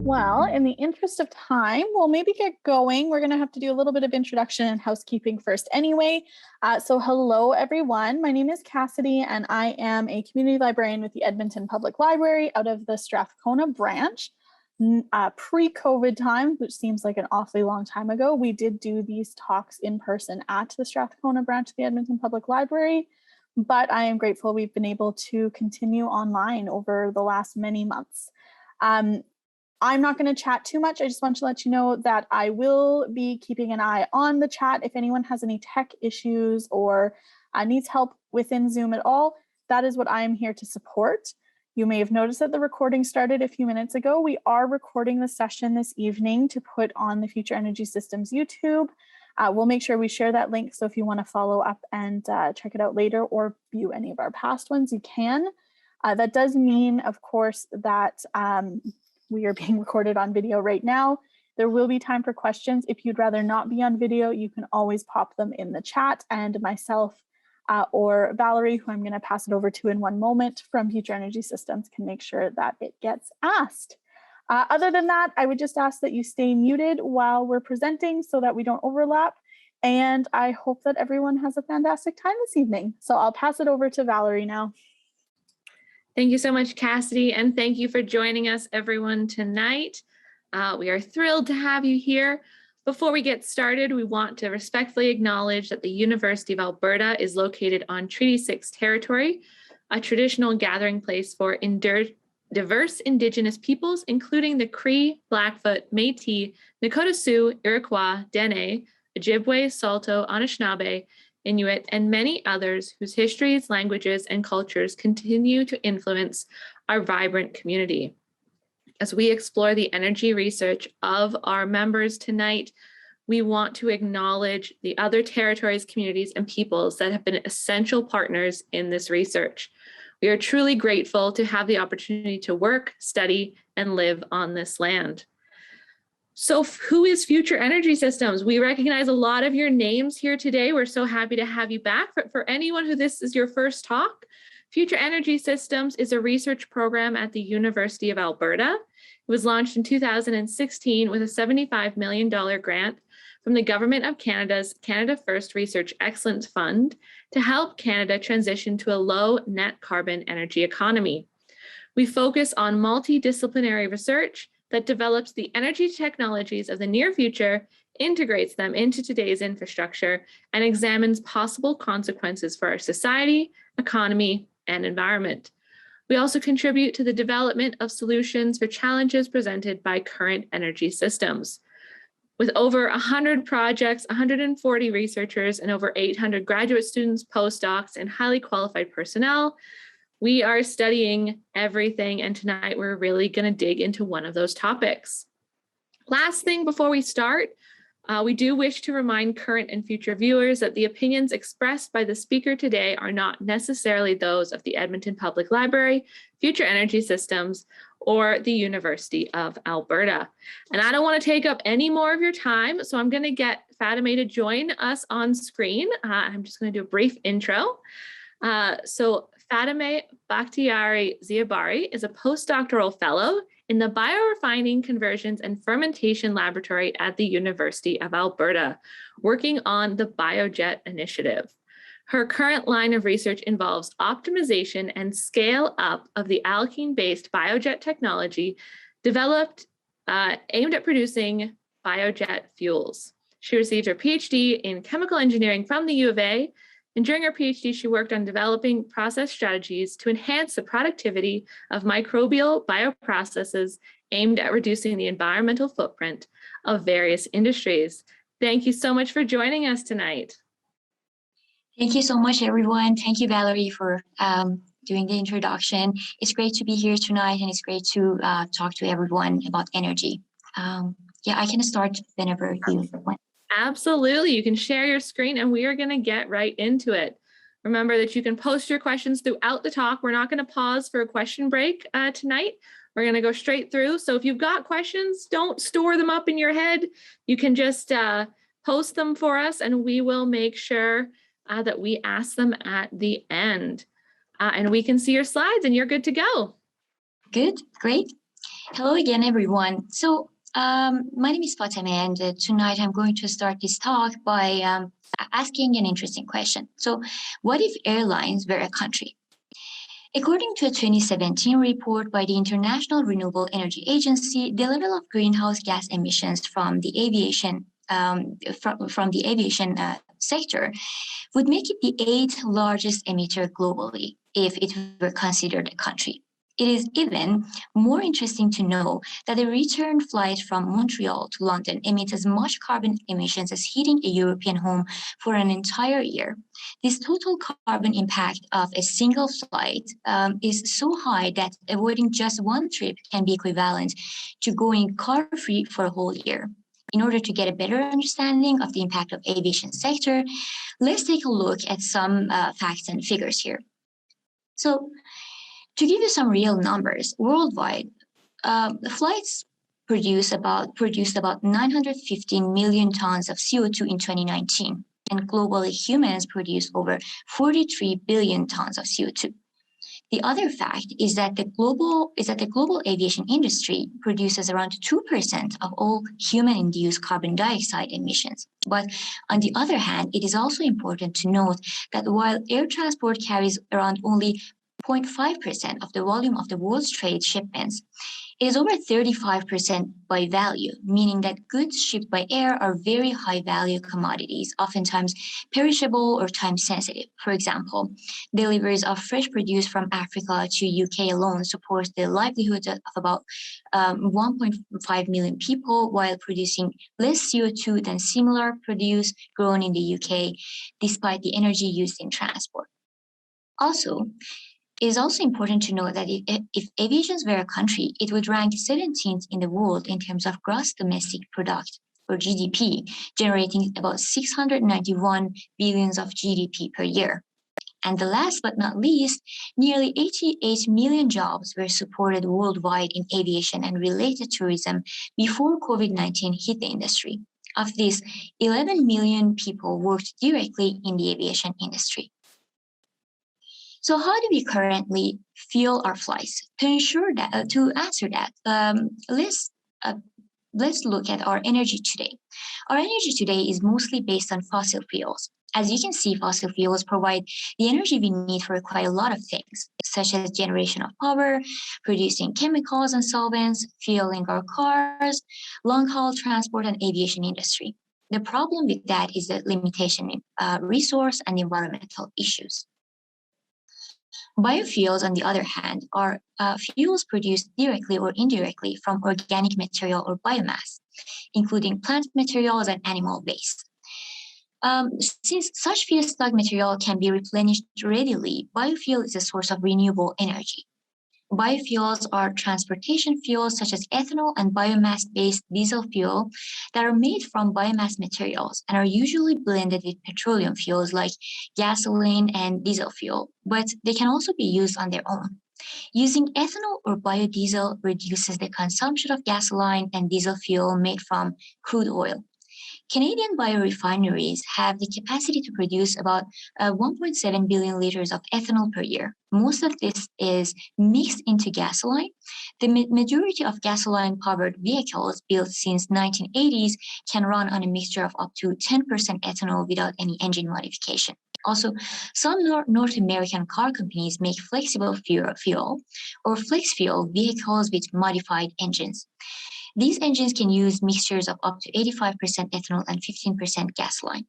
Well, in the interest of time, we'll maybe get going. We're going to have to do a little bit of introduction and housekeeping first anyway. So hello, everyone. My name is Cassidy, and I am a community librarian with the Edmonton Public Library out of the Strathcona branch. Pre-COVID times, which seems like an awfully long time ago, we did do these talks in person at the Strathcona branch of the Edmonton Public Library, but I am grateful we've been able to continue online over the last many months. I'm not going to chat too much. I just want to let you know that I will be keeping an eye on the chat. If anyone has any tech issues or needs help within Zoom at all, that is what I am here to support. You may have noticed that the recording started a few minutes ago. We are recording the session this evening to put on the Future Energy Systems YouTube. We'll make sure we share that link, so if you want to follow up and check it out later or view any of our past ones, you can. That does mean, of course, that we are being recorded on video right now. There will be time for questions. If you'd rather not be on video, you can always pop them in the chat, and myself or Valerie, who I'm going to pass it over to in one moment from Future Energy Systems, can make sure that it gets asked. Other than that, I would just ask that you stay muted while we're presenting so that we don't overlap. And I hope that everyone has a fantastic time this evening. So I'll pass it over to Valerie now. Thank you so much, Cassidy, and thank you for joining us, everyone, tonight. We are thrilled to have you here. Before we get started, we want to respectfully acknowledge that the University of Alberta is located on Treaty 6 territory, a traditional gathering place for diverse Indigenous peoples, including the Cree, Blackfoot, Métis, Nakota Sioux, Iroquois, Dene, Ojibwe, Saulteaux, Anishinaabe, Inuit, and many others whose histories, languages, and cultures continue to influence our vibrant community. As we explore the energy research of our members tonight, we want to acknowledge the other territories, communities, and peoples that have been essential partners in this research. We are truly grateful to have the opportunity to work, study, and live on this land. So who is Future Energy Systems? We recognize a lot of your names here today. We're so happy to have you back. For anyone who this is your first talk, Future Energy Systems is a research program at the University of Alberta. It was launched in 2016 with a $75 million grant from the Government of Canada's Canada First Research Excellence Fund to help Canada transition to a low net carbon energy economy. We focus on multidisciplinary research that develops the energy technologies of the near future, integrates them into today's infrastructure, and examines possible consequences for our society, economy, and environment. We also contribute to the development of solutions for challenges presented by current energy systems. With over 100 projects, 140 researchers, and over 800 graduate students, postdocs, and highly qualified personnel, we are studying everything, and tonight we're really going to dig into one of those topics. Last thing before we start, we do wish to remind current and future viewers that the opinions expressed by the speaker today are not necessarily those of the Edmonton Public Library, Future Energy Systems, or the University of Alberta. And I don't want to take up any more of your time, so I'm going to get Fatemeh to join us on screen. I'm just going to do a brief intro. So Fatemeh Bakhtiari Ziabari is a postdoctoral fellow in the Biorefining, Conversions, and Fermentation Laboratory at the University of Alberta, working on the Biojet initiative. Her current line of research involves optimization and scale up of the alkene-based Biojet technology developed aimed at producing biojet fuels. She received her PhD in chemical engineering from the U of A, and during her PhD, she worked on developing process strategies to enhance the productivity of microbial bioprocesses aimed at reducing the environmental footprint of various industries. Thank you so much for joining us tonight. Thank you so much, everyone. Thank you, Valerie, for doing the introduction. It's great to be here tonight, and it's great to talk to everyone about energy. Yeah, I can start whenever you want. Absolutely. You can share your screen, and we are going to get right into it. Remember that you can post your questions throughout the talk. We're not going to pause for a question break tonight. We're going to go straight through. So if you've got questions, don't store them up in your head. You can just post them for us, and we will make sure that we ask them at the end. And we can see your slides, and you're good to go. Good, great. Hello again, everyone. My name is Fatemeh, and tonight I'm going to start this talk by asking an interesting question. So, what if airlines were a country? According to a 2017 report by the International Renewable Energy Agency, the level of greenhouse gas emissions from the aviation sector would make it the 8th largest emitter globally if it were considered a country. It is even more interesting to know that a return flight from Montreal to London emits as much carbon emissions as heating a European home for an entire year. This total carbon impact of a single flight is so high that avoiding just one trip can be equivalent to going car-free for a whole year. In order to get a better understanding of the impact of aviation sector, let's take a look at some facts and figures here. So, to give you some real numbers, worldwide, flights produced about 915 million tons of CO2 in 2019, and globally humans produce over 43 billion tons of CO2. The other fact is that the global aviation industry produces around 2% of all human-induced carbon dioxide emissions. But on the other hand, it is also important to note that while air transport carries around only 0.5% of the volume of the world's trade shipments, it is over 35% by value, meaning that goods shipped by air are very high value commodities, oftentimes perishable or time sensitive. For example, deliveries of fresh produce from Africa to UK alone support the livelihoods of about 1.5 million people, while producing less CO2 than similar produce grown in the UK, despite the energy used in transport. Also, it is also important to note that if aviation were a country, it would rank 17th in the world in terms of gross domestic product, or GDP, generating about 691 billions of GDP per year. And the last but not least, nearly 88 million jobs were supported worldwide in aviation and related tourism before COVID-19 hit the industry. Of this, 11 million people worked directly in the aviation industry. So how do we currently fuel our flights? To answer that, let's look at our energy today. Our energy today is mostly based on fossil fuels. As you can see, fossil fuels provide the energy we need for quite a lot of things, such as generation of power, producing chemicals and solvents, fueling our cars, long-haul transport, and aviation industry. The problem with that is the limitation in resource and environmental issues. Biofuels, on the other hand, are fuels produced directly or indirectly from organic material or biomass, including plant materials and animal waste. Since such feedstock material can be replenished readily, biofuel is a source of renewable energy. Biofuels are transportation fuels such as ethanol and biomass-based diesel fuel that are made from biomass materials and are usually blended with petroleum fuels like gasoline and diesel fuel, but they can also be used on their own. Using ethanol or biodiesel reduces the consumption of gasoline and diesel fuel made from crude oil. Canadian biorefineries have the capacity to produce about 1.7 billion liters of ethanol per year. Most of this is mixed into gasoline. The majority of gasoline-powered vehicles built since 1980s can run on a mixture of up to 10% ethanol without any engine modification. Also, some North American car companies make flexible fuel or flex fuel vehicles with modified engines. These engines can use mixtures of up to 85% ethanol and 15% gasoline.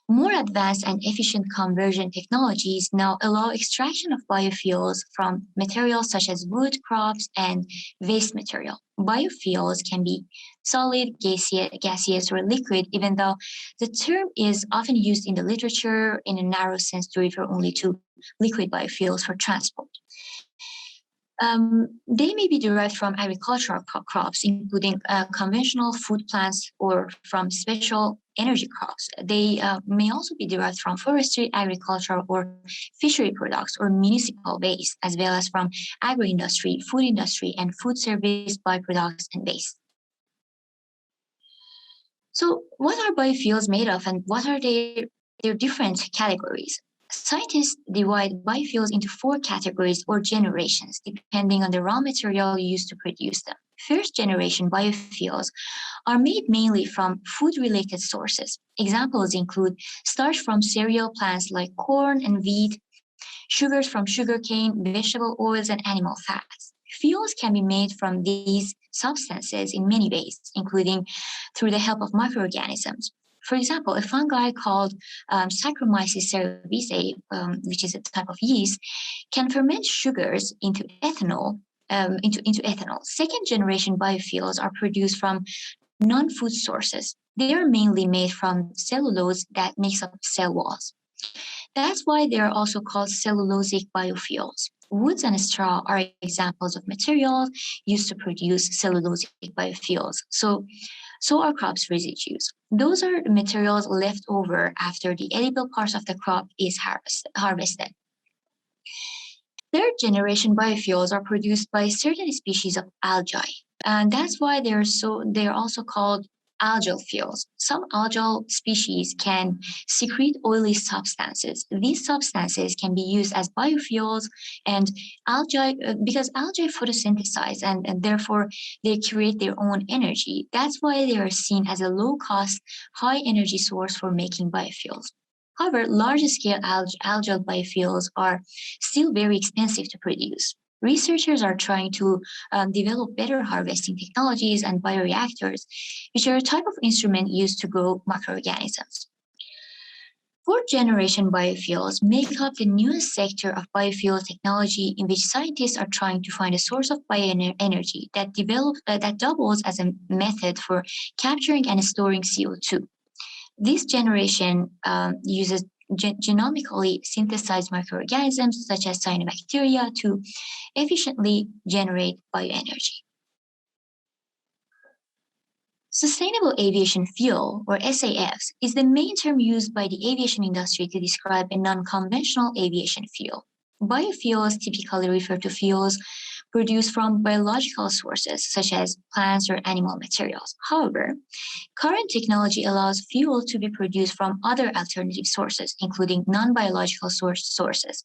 More advanced and efficient conversion technologies now allow extraction of biofuels from materials such as wood, crops, and waste material. Biofuels can be solid, gaseous, or liquid, even though the term is often used in the literature in a narrow sense to refer only to liquid biofuels for transport. They may be derived from agricultural crops, including conventional food plants or from special energy crops. They may also be derived from forestry, agricultural, or fishery products or municipal waste, as well as from agro-industry, food industry, and food service byproducts and waste. So what are biofuels made of, and what are their different categories? Scientists divide biofuels into 4 categories or generations, depending on the raw material used to produce them. First generation biofuels are made mainly from food-related sources. Examples include starch from cereal plants like corn and wheat, sugars from sugarcane, vegetable oils, and animal fats. Fuels can be made from these substances in many ways, including through the help of microorganisms. For example, a fungi called Saccharomyces cerevisiae, which is a type of yeast, can ferment sugars into ethanol. Into ethanol. Second generation biofuels are produced from non-food sources. They are mainly made from cellulose that makes up cell walls. That's why they are also called cellulosic biofuels. Woods and straw are examples of materials used to produce cellulosic biofuels. So are crops residues. Those are the materials left over after the edible parts of the crop is harvested. Third generation biofuels are produced by certain species of algae. And that's why they're also called algal fuels. Some algal species can secrete oily substances. These substances can be used as biofuels, and because algae photosynthesize and therefore they create their own energy. That's why they are seen as a low-cost, high-energy source for making biofuels. However, large-scale algal biofuels are still very expensive to produce. Researchers are trying to develop better harvesting technologies and bioreactors, which are a type of instrument used to grow microorganisms. Fourth generation biofuels make up the newest sector of biofuel technology, in which scientists are trying to find a source of bioenergy that doubles as a method for capturing and storing CO2. This generation uses genomically synthesized microorganisms such as cyanobacteria to efficiently generate bioenergy. Sustainable aviation fuel, or SAFs, is the main term used by the aviation industry to describe a non-conventional aviation fuel. Biofuels typically refer to fuels produced from biological sources, such as plants or animal materials. However, current technology allows fuel to be produced from other alternative sources, including non-biological sources.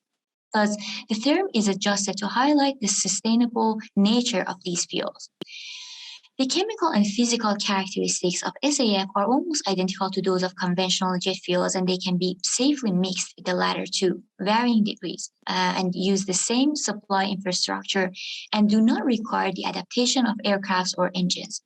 Thus, the term is adjusted to highlight the sustainable nature of these fuels. The chemical and physical characteristics of SAF are almost identical to those of conventional jet fuels, and they can be safely mixed with the latter to varying degrees and use the same supply infrastructure and do not require the adaptation of aircrafts or engines.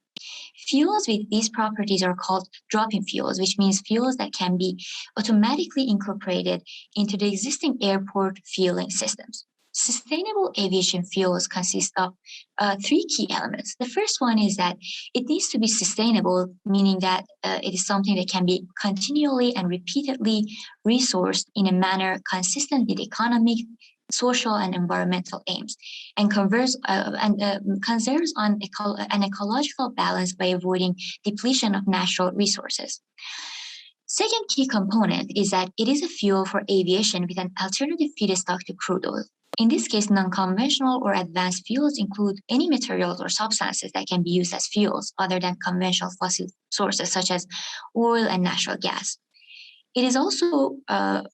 Fuels with these properties are called drop-in fuels, which means fuels that can be automatically incorporated into the existing airport fueling systems. Sustainable aviation fuels consist of 3 key elements. The first one is that it needs to be sustainable, meaning that it is something that can be continually and repeatedly resourced in a manner consistent with economic, social, and environmental aims, and conserves on an ecological balance by avoiding depletion of natural resources. Second key component is that it is a fuel for aviation with an alternative feedstock to crude oil. In this case, non-conventional or advanced fuels include any materials or substances that can be used as fuels other than conventional fossil sources such as oil and natural gas. It is also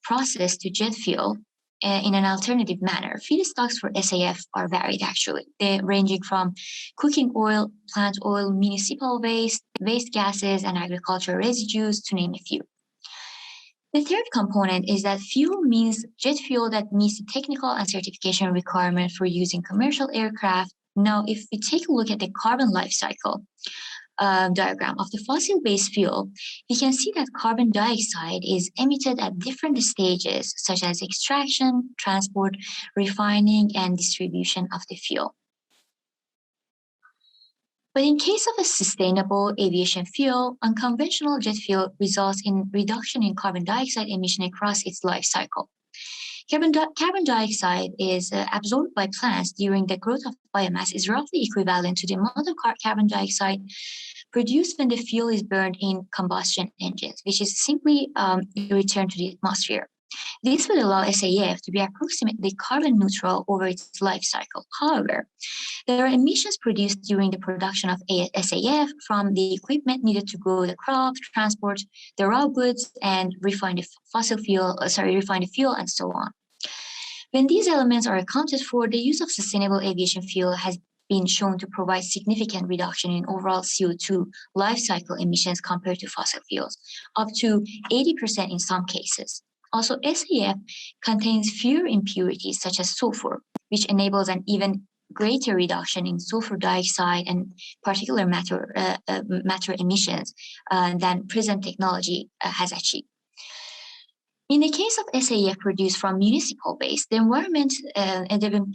processed to jet fuel in an alternative manner. Feedstocks for SAF are varied actually. They're ranging from cooking oil, plant oil, municipal waste, waste gases, and agricultural residues, to name a few. The third component is that fuel means jet fuel that meets the technical and certification requirement for using commercial aircraft. Now, if we take a look at the carbon life cycle diagram of the fossil-based fuel, we can see that carbon dioxide is emitted at different stages, such as extraction, transport, refining, and distribution of the fuel. But in case of a sustainable aviation fuel, unconventional jet fuel results in reduction in carbon dioxide emission across its life cycle. Carbon dioxide is absorbed by plants during the growth of biomass is roughly equivalent to the amount of carbon dioxide produced when the fuel is burned in combustion engines, which is simply returned to the atmosphere. This would allow SAF to be approximately carbon neutral over its life cycle. However, there are emissions produced during the production of SAF from the equipment needed to grow the crop, transport the raw goods, and refine the fuel, and so on. When these elements are accounted for, the use of sustainable aviation fuel has been shown to provide significant reduction in overall CO2 life cycle emissions compared to fossil fuels, up to 80% in some cases. Also, SAF contains fewer impurities such as sulfur, which enables an even greater reduction in sulfur dioxide and particulate matter emissions than present technology has achieved. In the case of SAF produced from municipal waste, the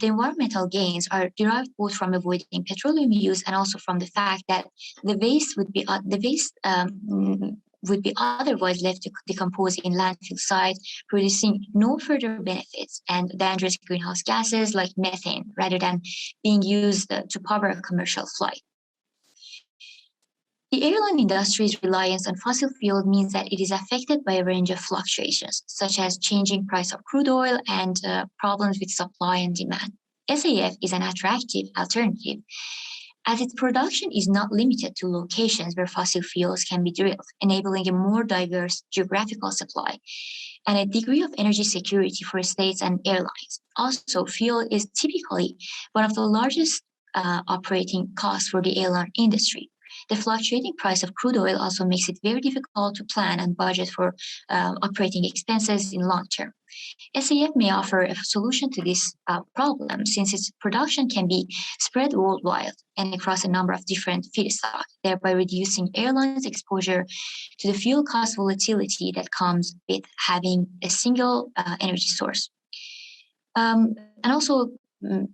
environmental gains are derived both from avoiding petroleum use and also from the fact that the waste would be otherwise left to decompose in landfill sites, producing no further benefits and dangerous greenhouse gases like methane, rather than being used to power a commercial flight. The airline industry's reliance on fossil fuel means that it is affected by a range of fluctuations, such as changing price of crude oil and problems with supply and demand. SAF is an attractive alternative, as its production is not limited to locations where fossil fuels can be drilled, enabling a more diverse geographical supply and a degree of energy security for states and airlines. Also, fuel is typically one of the largest operating costs for the airline industry. The fluctuating price of crude oil also makes it very difficult to plan and budget for operating expenses in long term. SAF may offer a solution to this problem, since its production can be spread worldwide and across a number of different feedstocks, thereby reducing airlines' exposure to the fuel cost volatility that comes with having a single energy source. And also,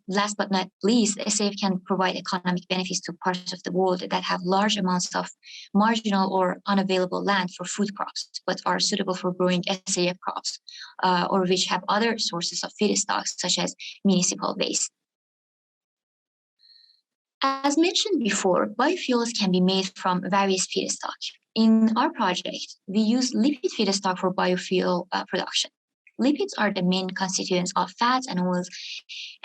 last but not least, SAF can provide economic benefits to parts of the world that have large amounts of marginal or unavailable land for food crops, but are suitable for growing SAF crops, or which have other sources of feedstocks, such as municipal waste. As mentioned before, biofuels can be made from various feedstocks. In our project, we use lipid feedstock for biofuel production. Lipids are the main constituents of fats and oils,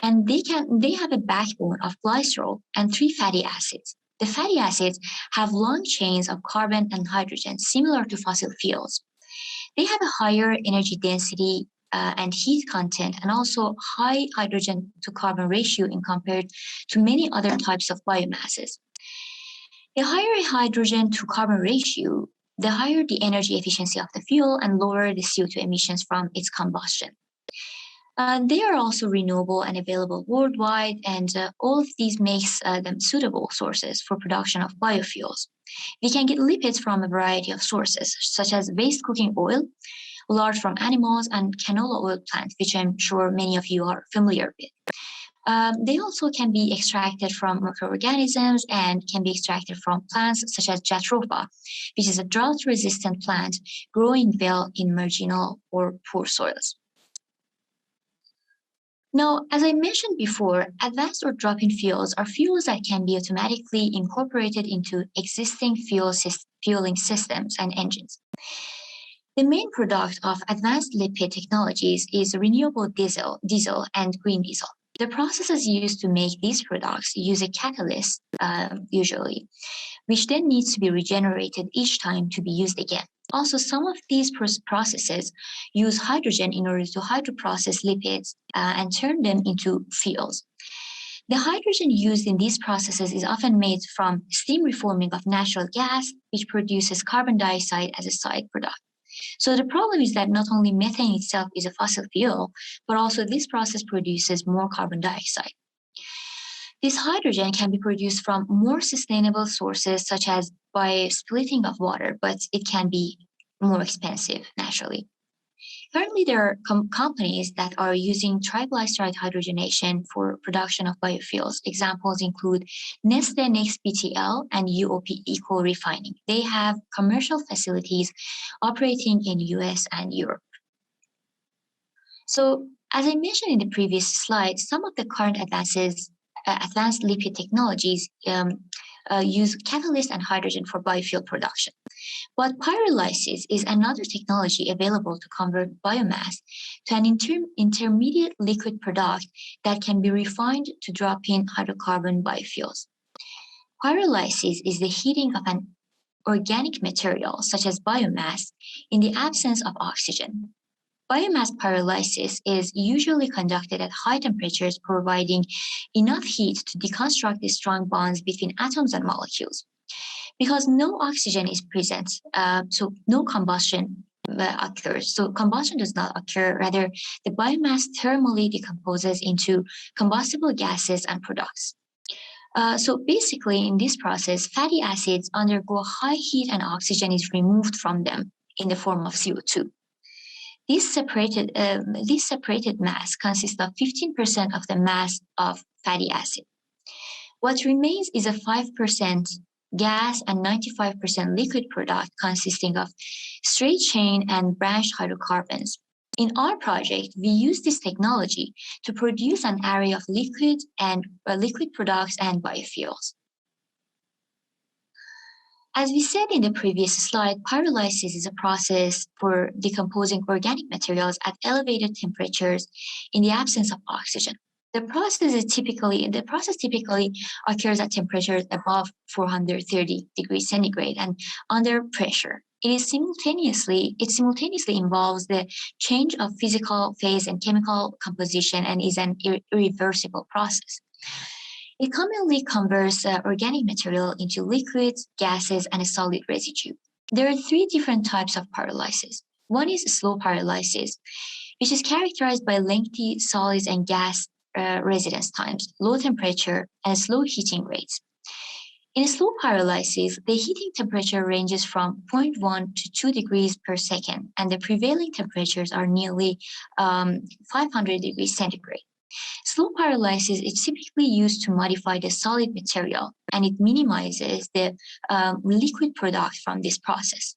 and they have a backbone of glycerol and 3 fatty acids. The fatty acids have long chains of carbon and hydrogen, similar to fossil fuels. They have a higher energy density and heat content, and also high hydrogen to carbon ratio in compared to many other types of biomasses. The higher hydrogen to carbon ratio, the higher the energy efficiency of the fuel and lower the CO2 emissions from its combustion. They are also renewable and available worldwide, and all of these makes them suitable sources for production of biofuels. We can get lipids from a variety of sources, such as waste cooking oil, lard from animals, and canola oil plants, which I'm sure many of you are familiar with. They also can be extracted from microorganisms and can be extracted from plants such as jatropha, which is a drought-resistant plant growing well in marginal or poor soils. Now, as I mentioned before, advanced or drop-in fuels are fuels that can be automatically incorporated into existing fueling systems and engines. The main product of advanced lipid technologies is renewable diesel and green diesel. The processes used to make these products use a catalyst, usually, which then needs to be regenerated each time to be used again. Also, some of these processes use hydrogen in order to hydroprocess lipids and turn them into fuels. The hydrogen used in these processes is often made from steam reforming of natural gas, which produces carbon dioxide as a side product. So the problem is that not only methane itself is a fossil fuel, but also this process produces more carbon dioxide. This hydrogen can be produced from more sustainable sources, such as by splitting of water, but it can be more expensive naturally. Currently, there are companies that are using triglyceride hydrogenation for production of biofuels. Examples include Neste Next BTL and UOP Eco Refining. They have commercial facilities operating in the US and Europe. So, as I mentioned in the previous slide, some of the current advanced lipid technologies use catalyst and hydrogen for biofuel production. But pyrolysis is another technology available to convert biomass to an intermediate liquid product that can be refined to drop in hydrocarbon biofuels. Pyrolysis is the heating of an organic material, such as biomass, in the absence of oxygen. Biomass pyrolysis is usually conducted at high temperatures, providing enough heat to deconstruct the strong bonds between atoms and molecules. Because no oxygen is present, so no combustion occurs. So combustion does not occur, rather the biomass thermally decomposes into combustible gases and products. So basically in this process, fatty acids undergo high heat and oxygen is removed from them in the form of CO2. This separated mass consists of 15% of the mass of fatty acid. What remains is a 5% gas and 95% liquid product consisting of straight chain and branched hydrocarbons. In our project, we use this technology to produce an array of liquid products and biofuels. As we said in the previous slide, pyrolysis is a process for decomposing organic materials at elevated temperatures in the absence of oxygen. The process typically occurs at temperatures above 430 degrees centigrade and under pressure. It simultaneously involves the change of physical phase and chemical composition and is an irreversible process. It commonly converts organic material into liquids, gases, and a solid residue. There are three different types of pyrolysis. One is slow pyrolysis, which is characterized by lengthy solids and gas residence times, low temperature, and slow heating rates. In slow pyrolysis, the heating temperature ranges from 0.1 to 2 degrees per second, and the prevailing temperatures are nearly 500 degrees centigrade. Slow pyrolysis is typically used to modify the solid material, and it minimizes the liquid product from this process.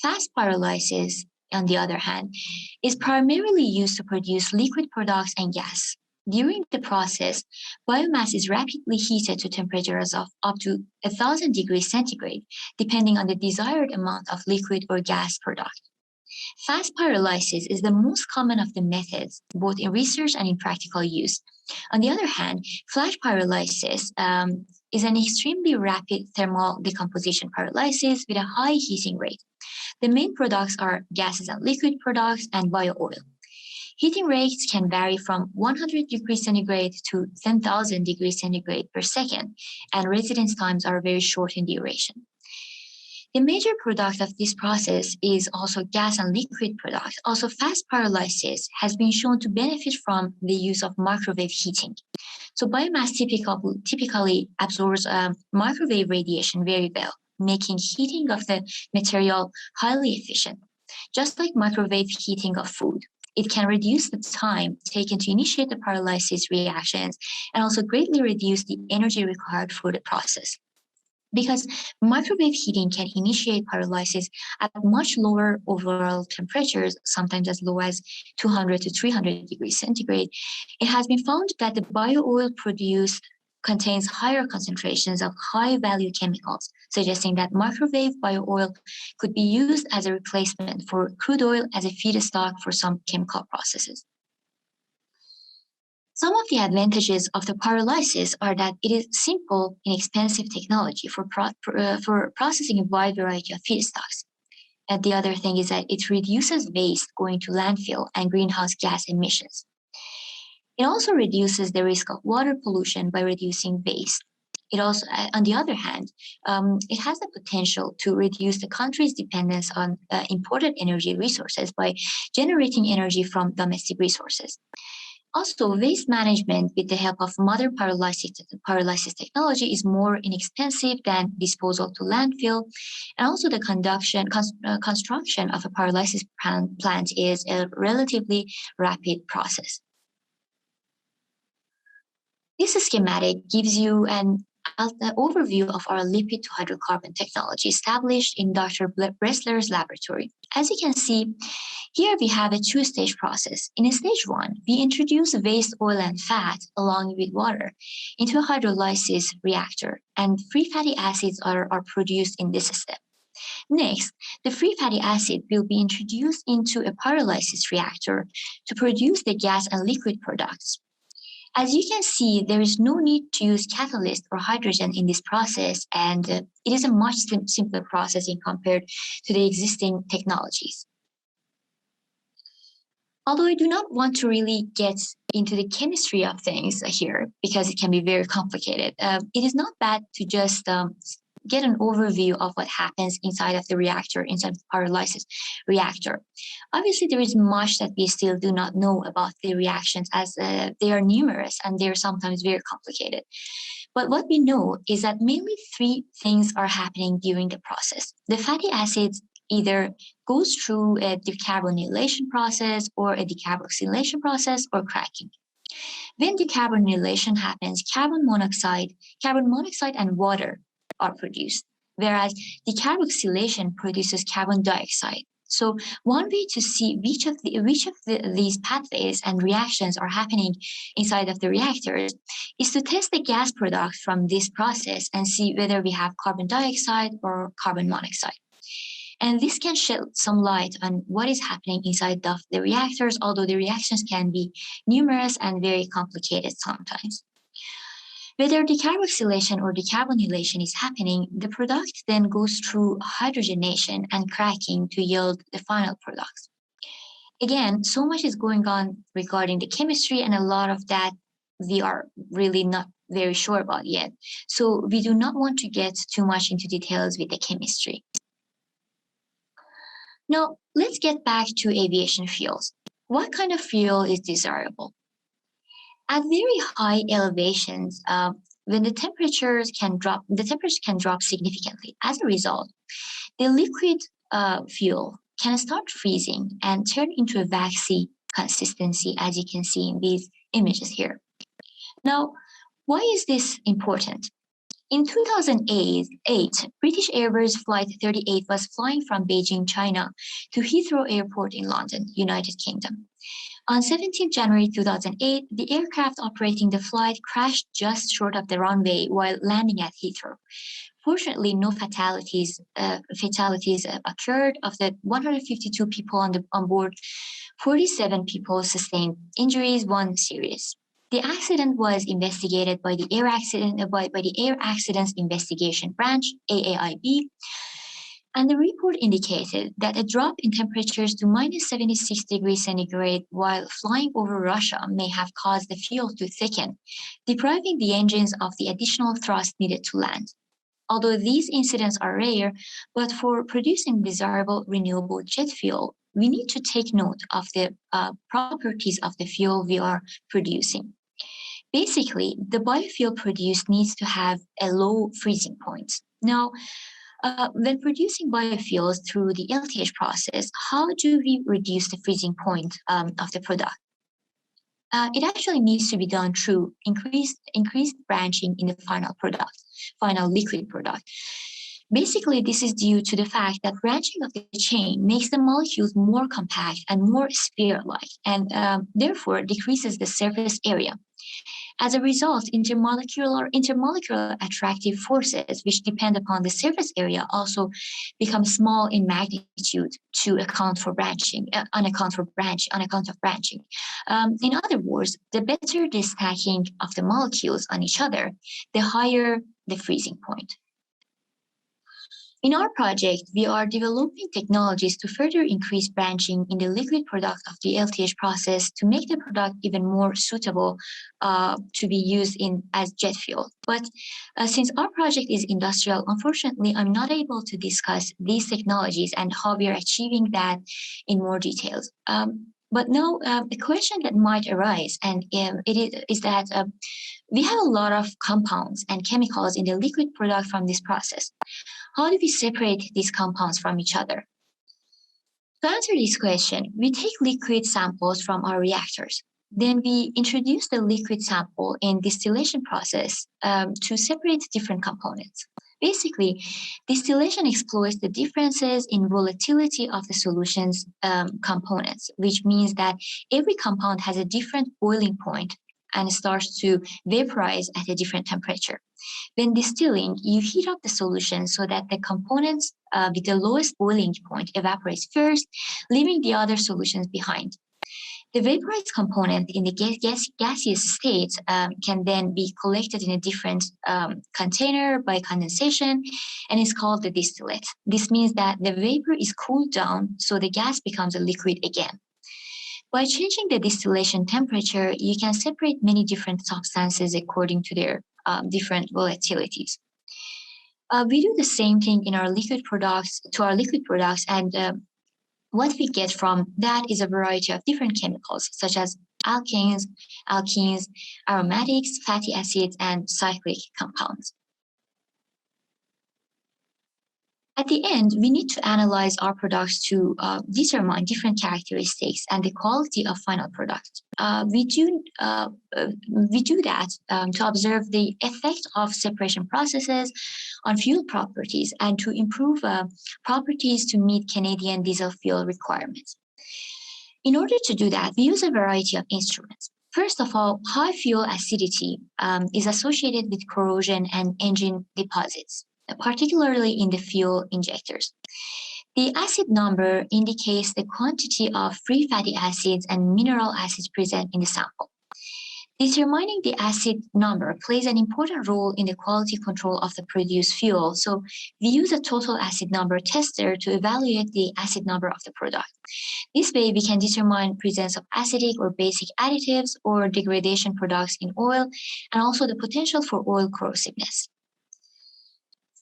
Fast pyrolysis, on the other hand, is primarily used to produce liquid products and gas. During the process, biomass is rapidly heated to temperatures of up to 1,000 degrees centigrade, depending on the desired amount of liquid or gas product. Fast pyrolysis is the most common of the methods, both in research and in practical use. On the other hand, flash pyrolysis is an extremely rapid thermal decomposition pyrolysis with a high heating rate. The main products are gases and liquid products and bio-oil. Heating rates can vary from 100 degrees centigrade to 10,000 degrees centigrade per second, and residence times are very short in duration. The major product of this process is also gas and liquid products. Also, fast pyrolysis has been shown to benefit from the use of microwave heating. So biomass typically absorbs microwave radiation very well, making heating of the material highly efficient. Just like microwave heating of food, it can reduce the time taken to initiate the pyrolysis reactions and also greatly reduce the energy required for the process. Because microwave heating can initiate pyrolysis at much lower overall temperatures, sometimes as low as 200 to 300 degrees centigrade, it has been found that the bio-oil produced contains higher concentrations of high-value chemicals, suggesting that microwave bio-oil could be used as a replacement for crude oil as a feedstock for some chemical processes. Some of the advantages of the pyrolysis are that it is simple, inexpensive technology for processing a wide variety of feedstocks. And the other thing is that it reduces waste going to landfill and greenhouse gas emissions. It also reduces the risk of water pollution by reducing waste. It also, on the other hand, it has the potential to reduce the country's dependence on imported energy resources by generating energy from domestic resources. Also, waste management with the help of modern pyrolysis technology is more inexpensive than disposal to landfill. And also the construction of a pyrolysis plant is a relatively rapid process. This schematic gives you an overview of our lipid to hydrocarbon technology established in Dr. Bressler's laboratory. As you can see, here we have a two-stage process. In stage one, we introduce waste oil and fat along with water into a hydrolysis reactor, and free fatty acids are produced in this step. Next, the free fatty acid will be introduced into a pyrolysis reactor to produce the gas and liquid products. As you can see, there is no need to use catalyst or hydrogen in this process, and it is a much simpler processing compared to the existing technologies. Although I do not want to really get into the chemistry of things here because it can be very complicated, it is not bad to just get an overview of what happens inside of the reactor, inside the pyrolysis reactor. Obviously, there is much that we still do not know about the reactions as they are numerous and they're sometimes very complicated. But what we know is that mainly three things are happening during the process. The fatty acids either goes through a decarbonylation process or a decarboxylation process or cracking. When decarbonylation happens, carbon monoxide and water are produced, whereas decarboxylation produces carbon dioxide. So one way to see which of these pathways and reactions are happening inside of the reactors is to test the gas product from this process and see whether we have carbon dioxide or carbon monoxide. And this can shed some light on what is happening inside of the reactors, although the reactions can be numerous and very complicated sometimes. Whether decarboxylation or decarbonylation is happening, the product then goes through hydrogenation and cracking to yield the final products. Again, so much is going on regarding the chemistry, and a lot of that we are really not very sure about yet. So we do not want to get too much into details with the chemistry. Now, let's get back to aviation fuels. What kind of fuel is desirable? At very high elevations, when the temperatures can drop significantly. As a result, the liquid fuel can start freezing and turn into a waxy consistency, as you can see in these images here. Now, why is this important? In 2008, British Airways Flight 38 was flying from Beijing, China, to Heathrow Airport in London, United Kingdom. On 17 January 2008, the aircraft operating the flight crashed just short of the runway while landing at Heathrow. Fortunately, no fatalities occurred. Of the 152 people on board, 47 people sustained injuries, one serious. The accident was investigated by the Air Accidents Investigation Branch, AAIB, and the report indicated that a drop in temperatures to minus 76 degrees centigrade while flying over Russia may have caused the fuel to thicken, depriving the engines of the additional thrust needed to land. Although these incidents are rare, but for producing desirable renewable jet fuel, we need to take note of the properties of the fuel we are producing. Basically, the biofuel produced needs to have a low freezing point. Now, when producing biofuels through the LTH process, how do we reduce the freezing point of the product? It actually needs to be done through increased branching in the final liquid product. Basically, this is due to the fact that branching of the chain makes the molecules more compact and more sphere-like, and therefore decreases the surface area. As a result, intermolecular attractive forces, which depend upon the surface area, also become small in magnitude to account for branching. On account of branching. In other words, the better the stacking of the molecules on each other, the higher the freezing point. In our project, we are developing technologies to further increase branching in the liquid product of the LTH process to make the product even more suitable to be used as jet fuel. But since our project is industrial, unfortunately, I'm not able to discuss these technologies and how we are achieving that in more details. But now, the question that might arise, and is that we have a lot of compounds and chemicals in the liquid product from this process. How do we separate these compounds from each other? To answer this question, we take liquid samples from our reactors. Then we introduce the liquid sample in distillation process to separate different components. Basically, distillation exploits the differences in volatility of the solution's components, which means that every compound has a different boiling point and starts to vaporize at a different temperature. When distilling, you heat up the solution so that the components with the lowest boiling point evaporates first, leaving the other solutions behind. The vaporized component in the gaseous state can then be collected in a different container by condensation and is called the distillate. This means that the vapor is cooled down so the gas becomes a liquid again. By changing the distillation temperature, you can separate many different substances according to their different volatilities. We do the same thing in our liquid products, and what we get from that is a variety of different chemicals, such as alkanes, alkenes, aromatics, fatty acids, and cyclic compounds. At the end, we need to analyze our products to determine different characteristics and the quality of final product. We do that to observe the effect of separation processes on fuel properties and to improve properties to meet Canadian diesel fuel requirements. In order to do that, we use a variety of instruments. First of all, high fuel acidity is associated with corrosion and engine deposits, particularly in the fuel injectors. The acid number indicates the quantity of free fatty acids and mineral acids present in the sample. Determining the acid number plays an important role in the quality control of the produced fuel. So we use a total acid number tester to evaluate the acid number of the product. This way, we can determine presence of acidic or basic additives or degradation products in oil, and also the potential for oil corrosiveness.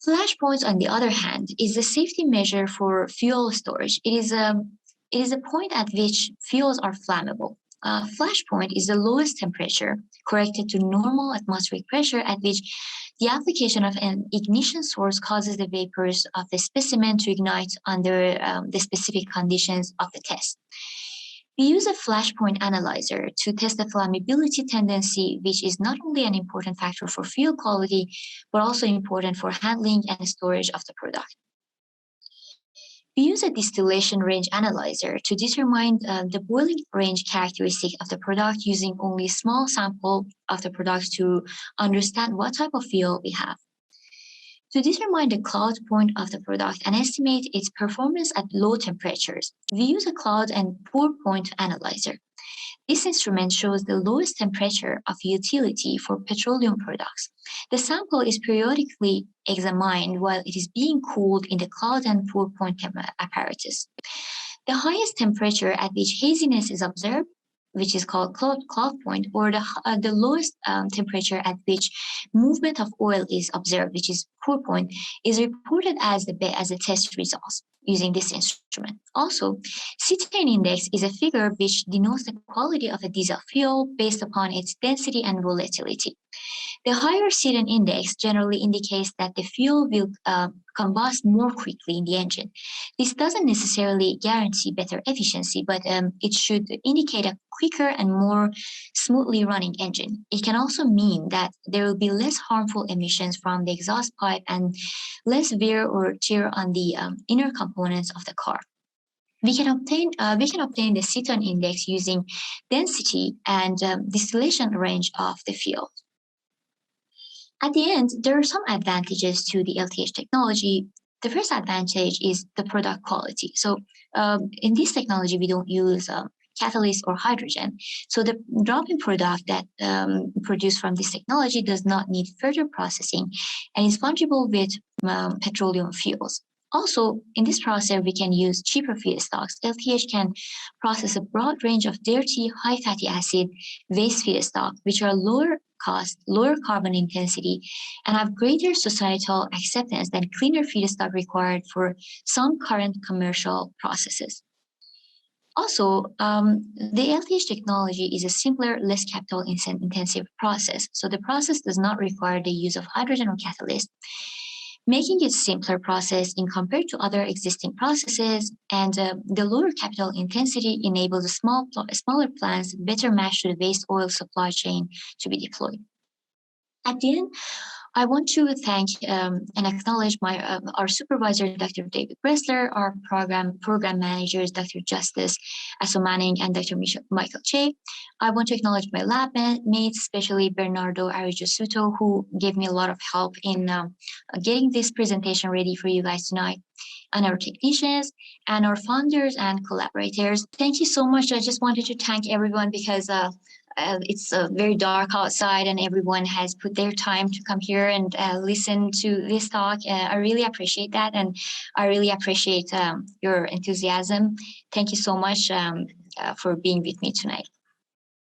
Flash points, on the other hand, is a safety measure for fuel storage. It is a point at which fuels are flammable. Flash point is the lowest temperature corrected to normal atmospheric pressure at which the application of an ignition source causes the vapors of the specimen to ignite under the specific conditions of the test. We use a flash point analyzer to test the flammability tendency, which is not only an important factor for fuel quality, but also important for handling and storage of the product. We use a distillation range analyzer to determine the boiling range characteristic of the product using only a small sample of the product to understand what type of fuel we have. To determine the cloud point of the product and estimate its performance at low temperatures, we use a cloud and pour point analyzer. This instrument shows the lowest temperature of utility for petroleum products. The sample is periodically examined while it is being cooled in the cloud and pour point apparatus. The highest temperature at which haziness is observed, which is called cloud point, or the lowest temperature at which movement of oil is observed, which is pour point, is reported as the test results using this instrument. Also, cetane index is a figure which denotes the quality of a diesel fuel based upon its density and volatility. The higher cetane index generally indicates that the fuel will combust more quickly in the engine. This doesn't necessarily guarantee better efficiency, but it should indicate a quicker and more smoothly running engine. It can also mean that there will be less harmful emissions from the exhaust pipe and less wear or tear on the inner components of the car. We can obtain the cetane index using density and distillation range of the fuel. At the end, there are some advantages to the LTH technology. The first advantage is the product quality. So in this technology, we don't use catalyst or hydrogen. So the drop-in product that produced from this technology does not need further processing and is fungible with petroleum fuels. Also, in this process, we can use cheaper feedstocks. LTH can process a broad range of dirty, high fatty acid waste feedstock, which are lower cost, lower carbon intensity, and have greater societal acceptance than cleaner feedstock required for some current commercial processes. Also, the LTH technology is a simpler, less capital intensive process. So the process does not require the use of hydrogen or catalyst, making it a simpler process in compared to other existing processes, and the lower capital intensity enables smaller plants better matched to the waste oil supply chain to be deployed. At the end, I want to thank and acknowledge our supervisor, Dr. David Bressler, our program managers, Dr. Justice Asomaning and Dr. Michael Che. I want to acknowledge my lab mates, especially Bernardo Arijosuto, who gave me a lot of help in getting this presentation ready for you guys tonight, and our technicians and our founders and collaborators. Thank you so much. I just wanted to thank everyone because it's very dark outside and everyone has put their time to come here and listen to this talk. I really appreciate that, and I really appreciate your enthusiasm. Thank you so much for being with me tonight.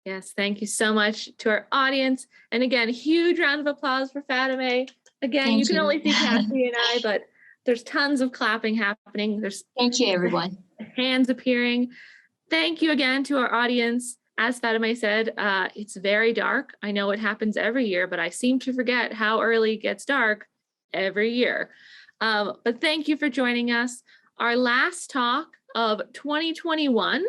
Yes, thank you so much to our audience. And again, huge round of applause for Fatemeh. Again, you can only see Cassie and I, but there's tons of clapping happening. Thank you, everyone. Hands appearing. Thank you again to our audience. As Fatemeh said, it's very dark. I know it happens every year, but I seem to forget how early it gets dark every year. But thank you for joining us. Our last talk of 2021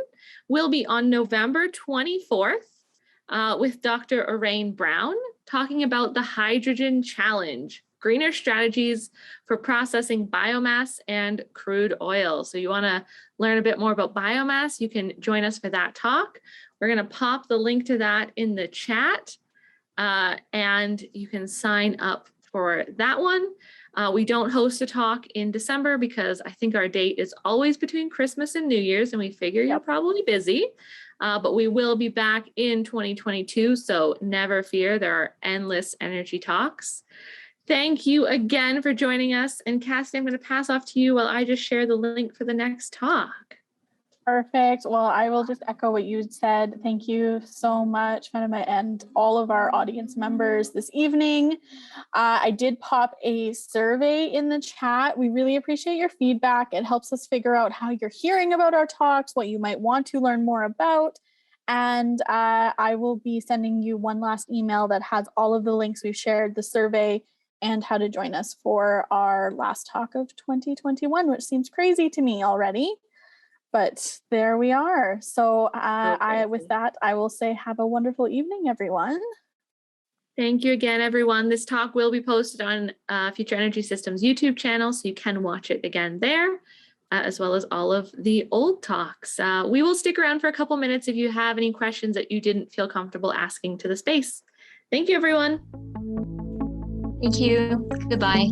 will be on November 24th with Dr. Orain Brown, talking about the Hydrogen Challenge, greener strategies for processing biomass and crude oil. So you want to learn a bit more about biomass, you can join us for that talk. We're going to pop the link to that in the chat, and you can sign up for that one. We don't host a talk in December because I think our date is always between Christmas and New Year's, and we figure you're probably busy, but we will be back in 2022, so never fear, there are endless energy talks. Thank you again for joining us, and Cassie, I'm going to pass off to you while I just share the link for the next talk. Perfect. Well, I will just echo what you said. Thank you so much, Fatemeh, and all of our audience members this evening. I did pop a survey in the chat. We really appreciate your feedback. It helps us figure out how you're hearing about our talks, what you might want to learn more about. And I will be sending you one last email that has all of the links we've shared, the survey, and how to join us for our last talk of 2021, which seems crazy to me already. But there we are. So with that, I will say have a wonderful evening, everyone. Thank you again, everyone. This talk will be posted on Future Energy Systems YouTube channel, so you can watch it again there, as well as all of the old talks. We will stick around for a couple minutes if you have any questions that you didn't feel comfortable asking to the space. Thank you, everyone. Thank you. Goodbye.